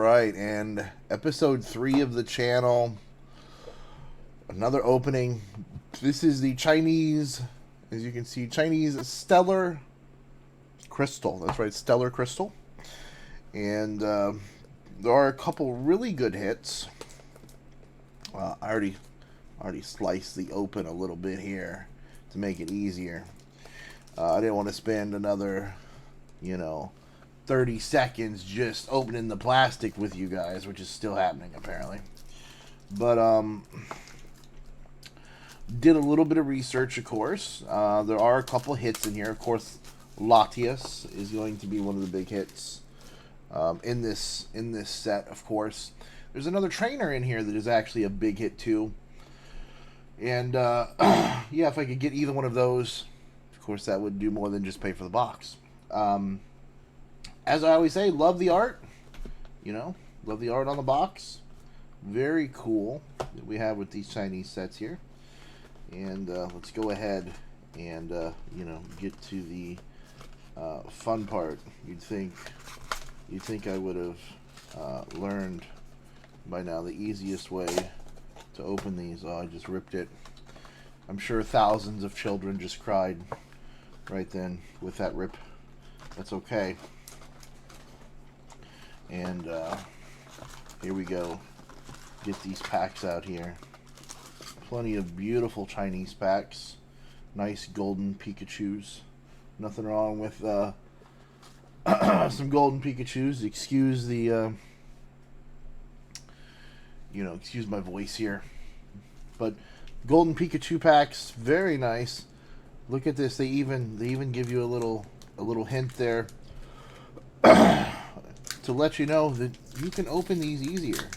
Right, and episode 3 of the channel. Another opening. This is the Chinese, as you can see, Chinese Stellar Crystal. That's right, Stellar Crystal. And there are a couple really good hits. I already sliced the open a little bit here to make it easier. I didn't want to spend another, 30 seconds just opening the plastic with you guys, which is still happening apparently. But did a little bit of research, of course. There are a couple hits in here. Of course, Latias is going to be one of the big hits in this set, of course. There's another trainer in here that is actually a big hit too. And yeah, if I could get either one of those, of course, that would do more than just pay for the box. As I always say, love the art. Love the art on the box. Very cool that we have with these Chinese sets here. And let's go ahead and get to the fun part. You'd think I would have learned by now the easiest way to open these. Oh, I just ripped it. I'm sure thousands of children just cried right then with that rip. That's okay. And here we go. Get these packs out here. Plenty of beautiful Chinese packs. Nice golden Pikachus. Nothing wrong with some golden Pikachus. Excuse the excuse my voice here. But golden Pikachu packs, very nice. Look at this. They even give you a little hint there to let you know that you can open these easier.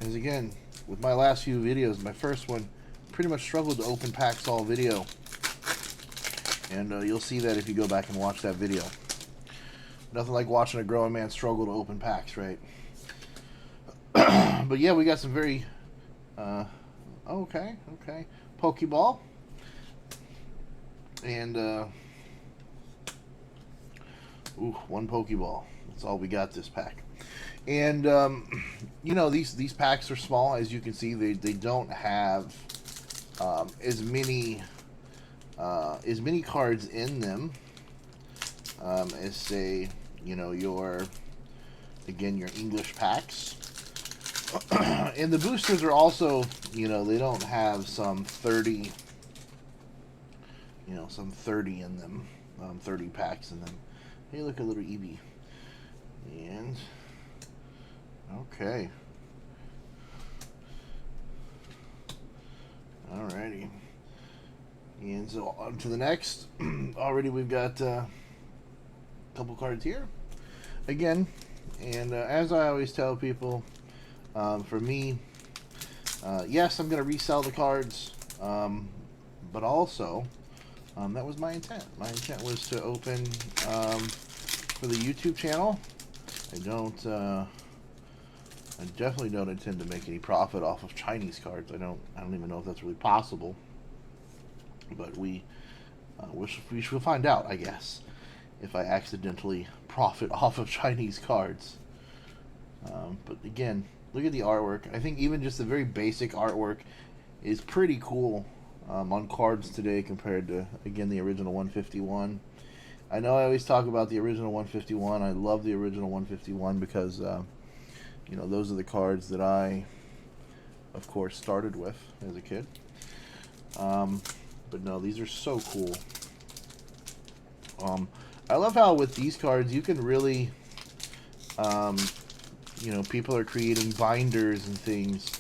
As again, with my last few videos, my first one pretty much struggled to open packs all video. And you'll see that if you go back and watch that video. Nothing like watching a growing man struggle to open packs, right? But yeah, we got some very okay Pokeball. And one Pokeball. That's all we got this pack. And these packs are small, as you can see. They don't have as many cards in them as, say, your English packs. And the boosters are also, they don't have some 30 in them, 30 packs in them. Hey, look, a little Eevee. And okay, alrighty. And so on to the next. Already we've got a couple cards here again. And as I always tell people, for me, yes, I'm going to resell the cards, but also that was my intent. My intent was to open for the YouTube channel. I definitely don't intend to make any profit off of Chinese cards. I don't even know if that's really possible. But we shall find out, I guess, if I accidentally profit off of Chinese cards. But again, look at the artwork. I think even just the very basic artwork is pretty cool on cards today compared to, again, the original 151. I know I always talk about the original 151. I love the original 151 because, those are the cards that I, of course, started with as a kid. But no, these are so cool. I love how with these cards you can really, people are creating binders and things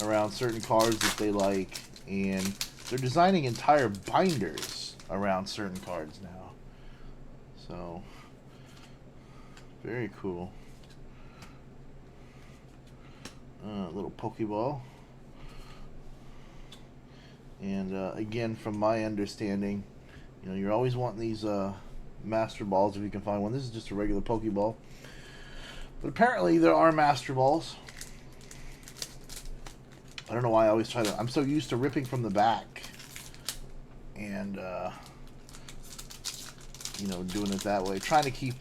around certain cards that they like, and they're designing entire binders around certain cards now. So, very cool. Little Pokeball. And again, from my understanding, you're always wanting these Master Balls if you can find one. This is just a regular Pokeball. But apparently there are Master Balls. I don't know why I always try to... I'm so used to ripping from the back. And, doing it that way. Trying to keep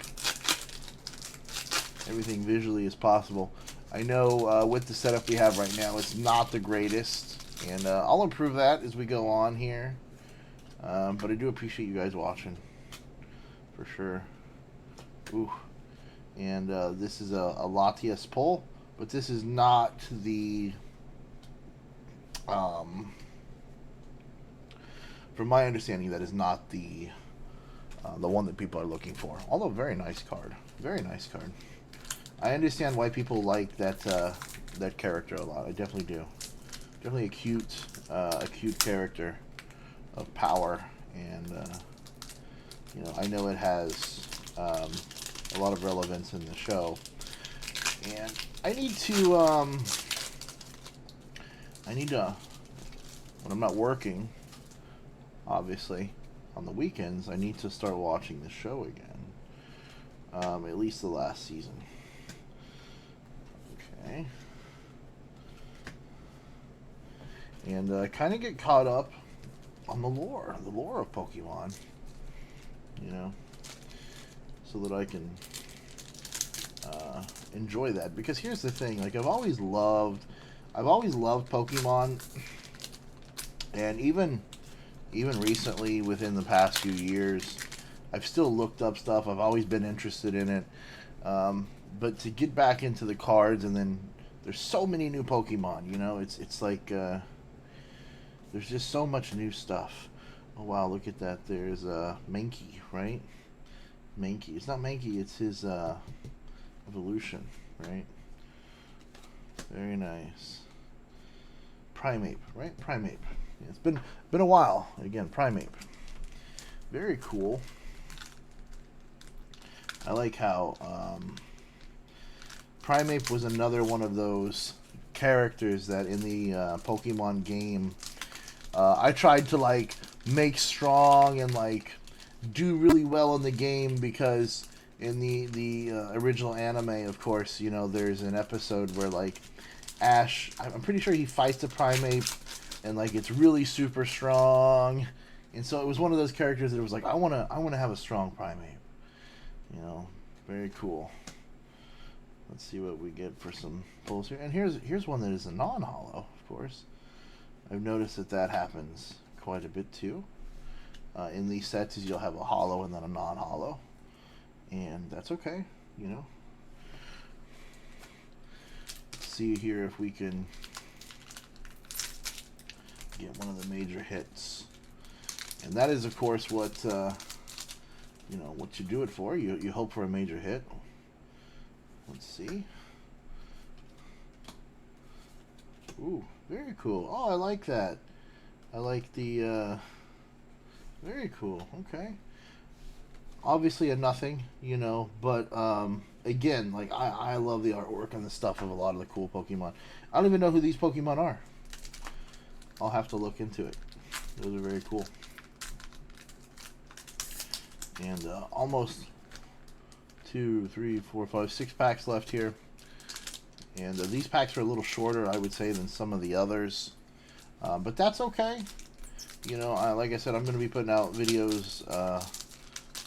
everything visually as possible. I know with the setup we have right now, it's not the greatest, and I'll improve that as we go on here. But I do appreciate you guys watching, for sure. Ooh. And this is a Latias pull, but this is not the, from my understanding, that is not the one that people are looking for. Although, very nice card. Very nice card. I understand why people like that that character a lot. I definitely do. Definitely a cute character of power, and you know, I know it has a lot of relevance in the show. And I need to when I'm not working, obviously, on the weekends, I need to start watching the show again. At least the last season. Okay. And kind of get caught up on the lore of Pokemon. You know, so that I can enjoy that. Because here's the thing: like, I've always loved Pokemon, and even recently, within the past few years, I've still looked up stuff. I've always been interested in it. But to get back into the cards, and then there's so many new Pokemon, you know, it's like there's just so much new stuff. Oh wow, look at that. There's Mankey, right? Mankey. It's not Mankey, it's his evolution, right? Very nice. Primeape, right? Primeape. Yeah, it's been a while. Again, Primeape. Very cool. I like how Primeape was another one of those characters that in the Pokemon game I tried to like make strong and like do really well in the game, because in the original anime, of course, you know, there's an episode where like Ash, I'm pretty sure he fights a Primeape, and like it's really super strong, and so it was one of those characters that it was like, I wanna have a strong Primeape, you know. Very cool. Let's see what we get for some pulls here, and here's one that is a non-holo, of course. I've noticed that happens quite a bit too. In these sets, you'll have a holo and then a non-holo, and that's okay, you know. Let's see here if we can get one of the major hits, and that is, of course, what you know, what you do it for. You hope for a major hit. Let's see. Ooh, very cool. Oh, I like that. I like the very cool. Okay. Obviously a nothing, you know, but again, like I love the artwork and the stuff of a lot of the cool Pokemon. I don't even know who these Pokemon are. I'll have to look into it. Those are very cool. And almost 2, 3, 4, 5, 6 packs left here. And these packs are a little shorter, I would say, than some of the others. But that's okay. You know, like I said, I'm going to be putting out videos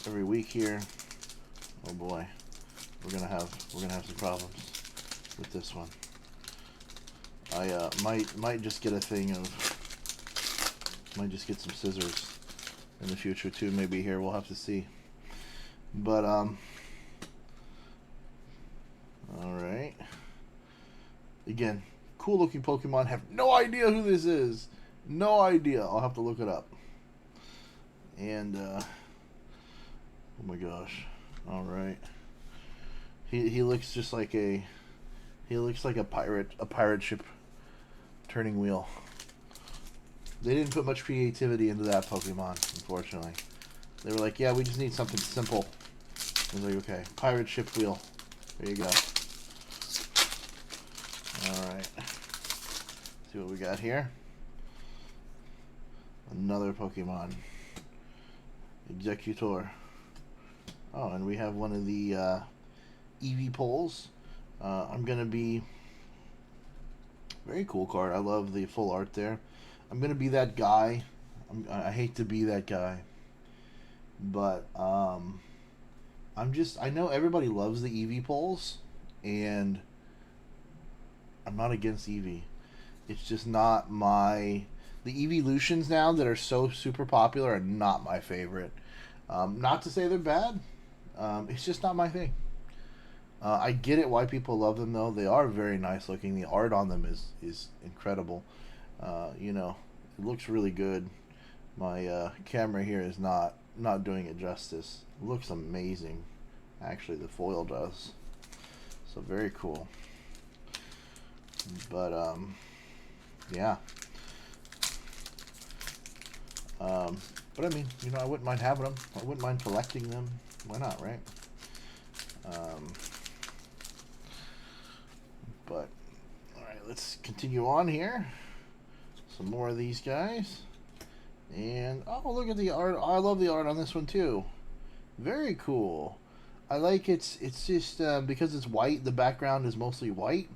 every week here. Oh boy, we're gonna have some problems with this one. I might just get a thing of, might just get some scissors in the future too. Maybe here, we'll have to see. But all right. Again, cool looking Pokemon. Have no idea who this is. No idea. I'll have to look it up. And oh my gosh. All right. He looks just like a pirate ship turning wheel. They didn't put much creativity into that Pokemon, unfortunately. They were like, yeah, we just need something simple. I was like, okay, pirate ship wheel. There you go. Alright. See what we got here. Another Pokemon. Executor. Oh, and we have one of the Eevee poles. I'm going to be... Very cool card. I love the full art there. I'm going to be that guy. I hate to be that guy. But I know everybody loves the Eevee poles. and I'm not against Eevee. It's just not my. The evolutions now that are so super popular are not my favorite. Not to say they're bad. It's just not my thing. I get it why people love them though. They are very nice looking. The art on them is incredible. You know, it looks really good. My camera here is not doing it justice. It looks amazing. Actually, the foil does. So very cool. But yeah. But I mean, you know, I wouldn't mind having them. I wouldn't mind collecting them. Why not, right? But all right, let's continue on here. Some more of these guys. And oh, look at the art. I love the art on this one too. Very cool. I like it's just because it's white, the background is mostly white.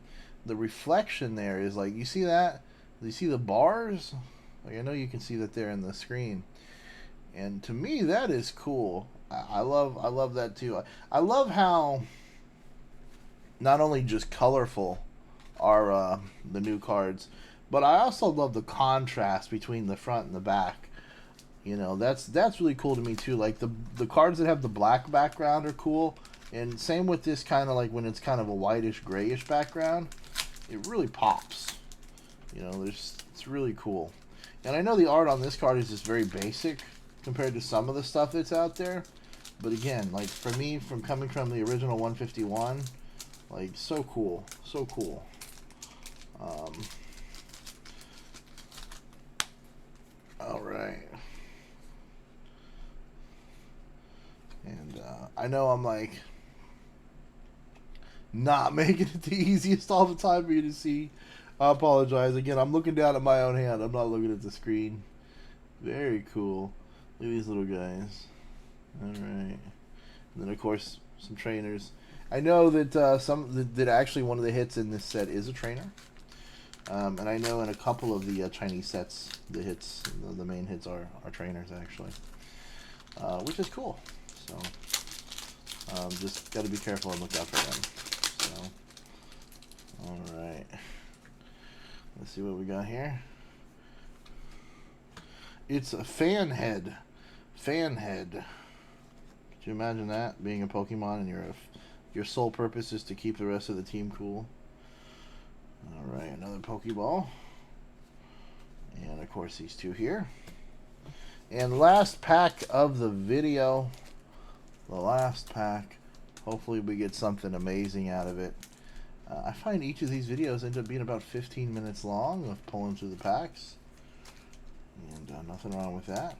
The reflection there is like, you see that? You see the bars? Like, I know you can see that there in the screen. And to me that is cool. I love that too. I love how not only just colorful are the new cards, but I also love the contrast between the front and the back. You know, that's really cool to me too. Like the cards that have the black background are cool, and same with this kind of like when it's kind of a whitish grayish background, it really pops. You know, it's really cool. And I know the art on this card is just very basic compared to some of the stuff that's out there. But again, like for me, from coming from the original 151, like so cool, so cool. All right. And I know I'm like not making it the easiest all the time for you to see. I apologize. Again, I'm looking down at my own hand. I'm not looking at the screen. Very cool. Look at these little guys. All right. And then, of course, some trainers. I know that that actually one of the hits in this set is a trainer. And I know in a couple of the Chinese sets, the hits, the main hits are trainers actually, which is cool. So just got to be careful and look out for them. So, all right. Let's see what we got here. It's a fan head. Fan head. Could you imagine that, being a Pokemon and your sole purpose is to keep the rest of the team cool? Alright, another Pokeball. And of course these two here. And last pack of the video. The last pack. Hopefully we get something amazing out of it. I find each of these videos end up being about 15 minutes long of pulling through the packs. And nothing wrong with that.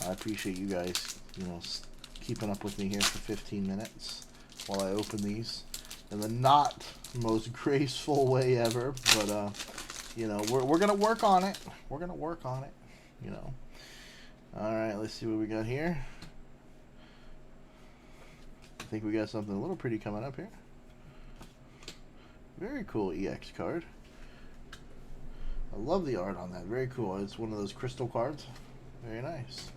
I appreciate you guys, you know, keeping up with me here for 15 minutes while I open these in the not most graceful way ever, but you know, we're gonna work on it. We're gonna work on it, you know. All right, let's see what we got here. I think we got something a little pretty coming up here. Very cool EX card. I love the art on that. Very cool. It's one of those crystal cards. Very nice.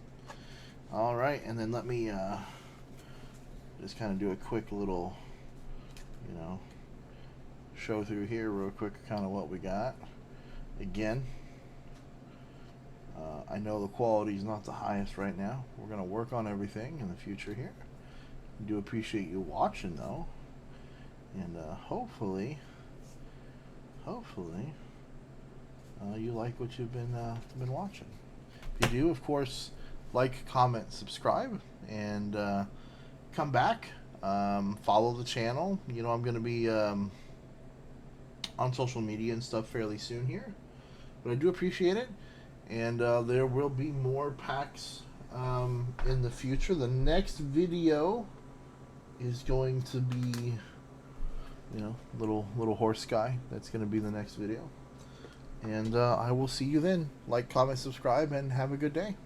All right, and then let me just kind of do a quick little, you know, show through here real quick, kind of what we got. Again, I know the quality is not the highest right now. We're going to work on everything in the future here. I do appreciate you watching though, and hopefully you like what you've been watching. If you do, of course, like, comment, subscribe, and come back. Follow the channel. You know, I'm going to be on social media and stuff fairly soon here, but I do appreciate it. And there will be more packs in the future. The next video is going to be, you know, little horse guy. That's going to be the next video. And I will see you then. Like, comment, subscribe, and have a good day.